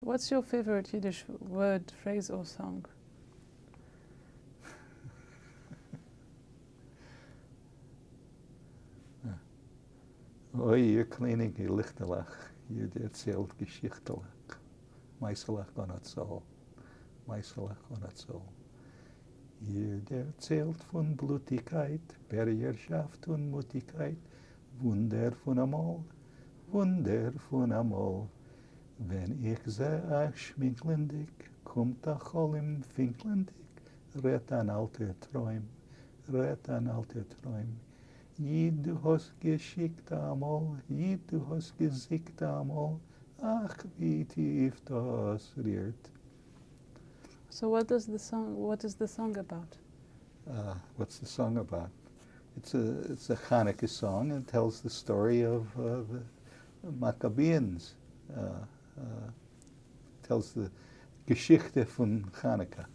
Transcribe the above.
What's your favorite Yiddish word, phrase, or song? Oy, ihr kleine Lichterlach, ihr erzählt Geschichtelach. Meiselach gonat so, Meiselach gonat so. Ihr erzählt von Blutigkeit, Bergerschaft und Mutigkeit, Wunder von amol, Wunder von amol. Wenn ich seh euch schminklendig, kommt ach im finklendig, rett an alter Träum, rett an alter Träum. Jid du hast geschickt amol, Jid du hast gesickt amol, ach wie tief das rührt. So what is the song about? What's the song about? It's a Hanukkah song and tells the story of the Maccabeans. Tells the Geschichte von Hanukkah.